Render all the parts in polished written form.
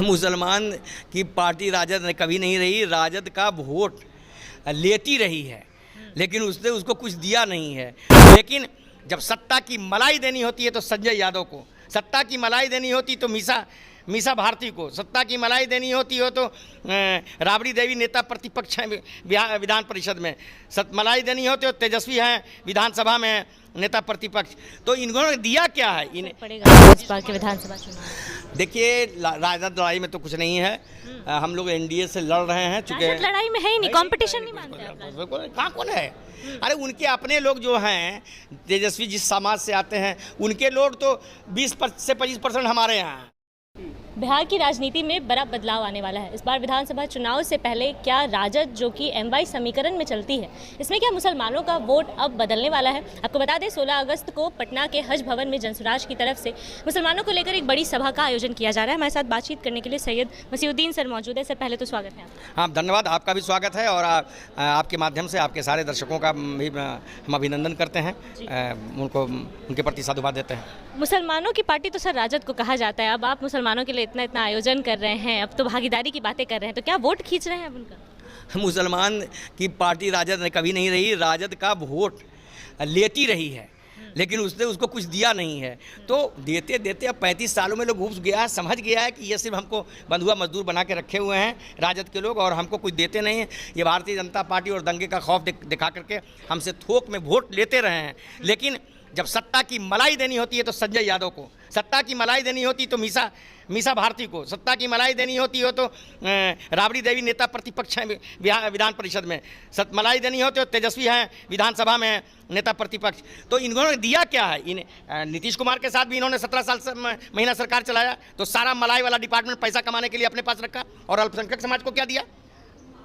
मुसलमान की पार्टी राजद ने कभी नहीं रही, राजद का वोट लेती रही है, लेकिन उसने उसको कुछ दिया नहीं है। लेकिन जब सत्ता की मलाई देनी होती है तो संजय यादव को, सत्ता की मलाई देनी होती तो मीसा भारती को, सत्ता की मलाई देनी होती हो तो राबड़ी देवी नेता प्रतिपक्ष हैं विधान परिषद में, मलाई देनी होती हो तेजस्वी हैं विधानसभा में नेता प्रतिपक्ष। तो इन्होंने दिया क्या है इन्हें पड़ेगा इस बार के विधानसभा चुनाव? देखिए, राजद लड़ाई में तो कुछ नहीं है, हम लोग एनडीए से लड़ रहे हैं। चूंकि लड़ाई में है ही नहीं, कंपटीशन नहीं मानते आप लोग। कहाँ कौन है? अरे उनके अपने लोग जो हैं, तेजस्वी जिस समाज से आते हैं उनके लोग तो 20 से 25% हमारे यहाँ हैं। बिहार की राजनीति में बड़ा बदलाव आने वाला है। इस बार विधानसभा चुनाव से पहले क्या राजद, जो कि एमवाई समीकरण में चलती है, इसमें क्या मुसलमानों का वोट अब बदलने वाला है? आपको बता दें 16 अगस्त को पटना के हज भवन में जनसुराज की तरफ से मुसलमानों को लेकर एक बड़ी सभा का आयोजन किया जा रहा है। हमारे साथ बातचीत करने के लिए सैयद मसीउद्दीन सर मौजूद है। सर, पहले तो स्वागत है। हाँ, धन्यवाद, आपका भी स्वागत है और आपके माध्यम से आपके सारे दर्शकों का भी हम अभिनंदन करते हैं, उनको उनके प्रति साधुवाद देते हैं। मुसलमानों की पार्टी तो सर राजद को कहा जाता है, अब आप मुसलमानों के लिए इतना आयोजन कर रहे हैं, अब तो भागीदारी की बातें कर रहे हैं, तो क्या वोट खींच रहे हैं अब उनका? मुसलमान की पार्टी राजद ने कभी नहीं रही, राजद का वोट लेती रही है, लेकिन उसने उसको कुछ दिया नहीं है। तो देते देते अब 35 सालों में लोग घुस गया है, समझ गया है कि ये सिर्फ हमको बंधुआ मजदूर बना के रखे हुए हैं राजद के लोग, और हमको कुछ देते नहीं हैं। ये भारतीय जनता पार्टी और दंगे का खौफ दिखा करके हमसे थोक में वोट लेते रहे हैं। लेकिन जब सत्ता की मलाई देनी होती है तो संजय यादव को, सत्ता की मलाई देनी होती तो मीसा भारती को, सत्ता की मलाई देनी होती हो तो राबड़ी देवी नेता प्रतिपक्ष हैं विधान परिषद में, मलाई देनी होती हो तेजस्वी हैं विधानसभा में नेता प्रतिपक्ष। तो इन्होंने दिया क्या है इन्हें? नीतीश कुमार के साथ भी इन्होंने 17 साल से महीना सरकार चलाया, तो सारा मलाई वाला डिपार्टमेंट पैसा कमाने के लिए अपने पास रखा। और अल्पसंख्यक समाज को क्या दिया?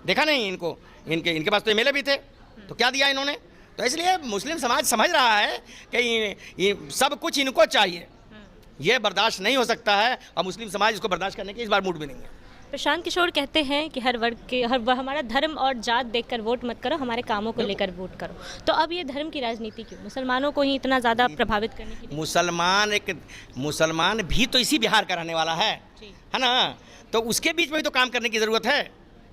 देखा नहीं इनको, इनके पास तो एमएलए भी थे, तो क्या दिया इन्होंने? तो इसलिए मुस्लिम समाज समझ रहा है कि ये सब कुछ इनको चाहिए, ये बर्दाश्त नहीं हो सकता है, और मुस्लिम समाज इसको बर्दाश्त करने के इस बार मूड में नहीं है। प्रशांत किशोर कहते हैं कि हर वर्ग के हमारा धर्म और जात देखकर वोट मत करो, हमारे कामों को लेकर वोट करो। तो अब ये धर्म की राजनीति क्यों, मुसलमानों को ही इतना ज़्यादा प्रभावित करने की? मुसलमान भी तो इसी बिहार का रहने वाला है ना, तो उसके बीच में भी तो काम करने की ज़रूरत है,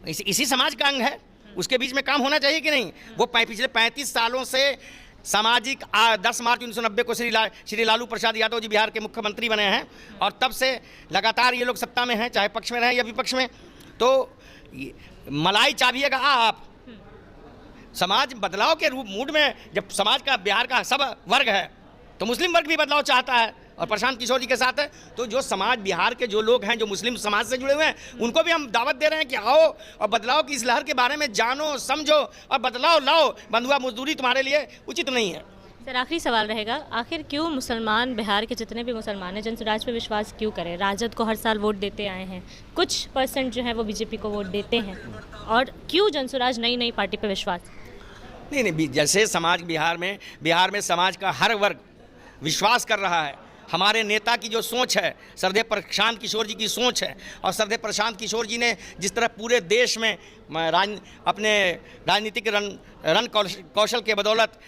इसी समाज का अंग है, उसके बीच में काम होना चाहिए कि नहीं? वो पिछले 35 सालों से सामाजिक 10 मार्च 1990 को श्री लालू प्रसाद यादव जी बिहार के मुख्यमंत्री बने हैं, और तब से लगातार ये लोग सत्ता में हैं, चाहे पक्ष में रहें या विपक्ष में। तो मलाई चाबिएगा आप समाज बदलाव के मूड में, जब समाज का बिहार का सब वर्ग है तो मुस्लिम वर्ग भी बदलाव चाहता है, और प्रशांत किशोर जी के साथ है। तो जो समाज बिहार के जो लोग हैं जो मुस्लिम समाज से जुड़े हुए हैं, उनको भी हम दावत दे रहे हैं कि आओ और बदलाव की इस लहर के बारे में जानो, समझो और बदलाव लाओ। बंधुआ मजदूरी तुम्हारे लिए उचित नहीं है। सर, आखिरी सवाल रहेगा, आखिर क्यों मुसलमान, बिहार के जितने भी मुसलमान हैं, जनसुराज पे विश्वास क्यों करें? राजद को हर साल वोट देते आए हैं, कुछ परसेंट जो है वो बीजेपी को वोट देते हैं, और क्यों जनसुराज नई पार्टी पर विश्वास? नहीं, जैसे समाज बिहार में समाज का हर वर्ग विश्वास कर रहा है। हमारे नेता की जो सोच है, श्रद्धेय प्रशांत किशोर जी की सोच है, और श्रद्धेय प्रशांत किशोर जी ने जिस तरह पूरे देश में अपने राजनीतिक रण कौशल के बदौलत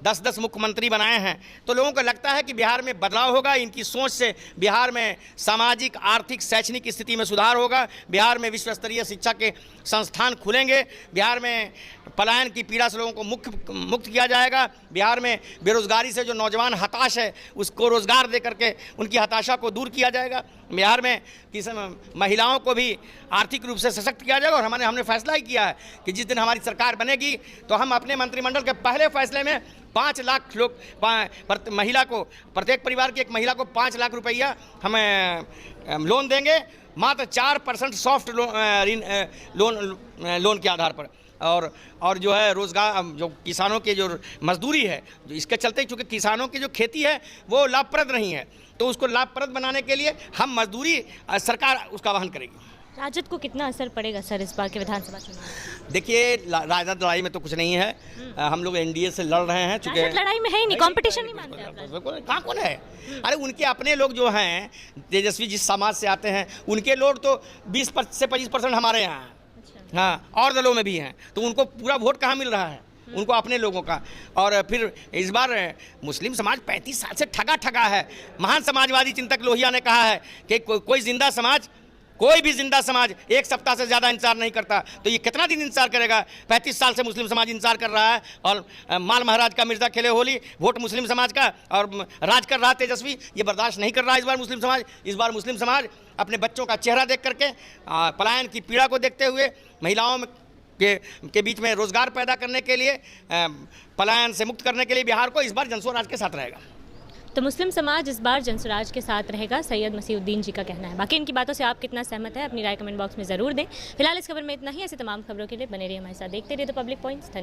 10 मुख्यमंत्री बनाए हैं, तो लोगों को लगता है कि बिहार में बदलाव होगा। इनकी सोच से बिहार में सामाजिक, आर्थिक, शैक्षणिक स्थिति में सुधार होगा, बिहार में विश्व स्तरीय शिक्षा के संस्थान खुलेंगे, बिहार में पलायन की पीड़ा से लोगों को मुक्त किया जाएगा, बिहार में बेरोजगारी से जो नौजवान हताश है उसको रोजगार दे करके उनकी हताशा को दूर किया जाएगा, बिहार में महिलाओं को भी आर्थिक रूप से सशक्त किया जाएगा। और हमने फैसला ही किया है कि जिस दिन हमारी सरकार बनेगी तो हम अपने मंत्रिमंडल के पहले फैसले में 5 लाख लोग महिला को, प्रत्येक परिवार की एक महिला को 5 लाख रुपया हमें लोन देंगे, मात्र 4% सॉफ्ट लोन के आधार पर। और जो है रोज़गार, जो किसानों के जो मजदूरी है, जो इसके चलते चूँकि किसानों की जो खेती है वो लाभप्रद नहीं है, तो उसको लाभप्रद बनाने के लिए हम मजदूरी सरकार उसका वहन करेगी। राजद को कितना असर पड़ेगा सर इस बार के विधानसभा चुनाव? देखिए, राजद लड़ाई में तो कुछ नहीं है, हम लोग एनडीए से लड़ रहे हैं। चूँकि लड़ाई में है ही नहीं, कंपटीशन नहीं मानते आप लोग। कहाँ कौन है? अरे उनके अपने लोग जो हैं, तेजस्वी जिस समाज से आते हैं उनके लोग तो 20 से 25% हमारे यहाँ हैं। हाँ, और दलों में भी हैं, तो उनको पूरा वोट कहाँ मिल रहा है? उनको अपने लोगों का। और फिर इस बार मुस्लिम समाज 35 साल से ठगा है। महान समाजवादी चिंतक लोहिया ने कहा है कि कोई जिंदा समाज कोई भी जिंदा समाज एक सप्ताह से ज़्यादा इंतजार नहीं करता, तो ये कितना दिन इंतजार करेगा? 35 साल से मुस्लिम समाज इंतजार कर रहा है और माल महाराज का मिर्जा खेले होली, वोट मुस्लिम समाज का और राज कर रहा तेजस्वी, ये बर्दाश्त नहीं कर रहा इस बार मुस्लिम समाज। इस बार मुस्लिम समाज अपने बच्चों का चेहरा देख करके, पलायन की पीड़ा को देखते हुए, महिलाओं के बीच में रोजगार पैदा करने के लिए, पलायन से मुक्त करने के लिए बिहार को इस बार जनस्वराज के साथ रहेगा। तो मुस्लिम समाज इस बार जनस्वराज के साथ रहेगा, सैयद मसीहुद्दीन जी का कहना है। बाकी इनकी बातों से आप कितना सहमत है, अपनी राय कमेंट बॉक्स में ज़रूर दें। फिलहाल इस खबर में इतना ही। ऐसी तमाम खबरों के लिए बने रहिए हमारे साथ, देखते रहिए द पब्लिक पॉइंट्स। धन्यवाद।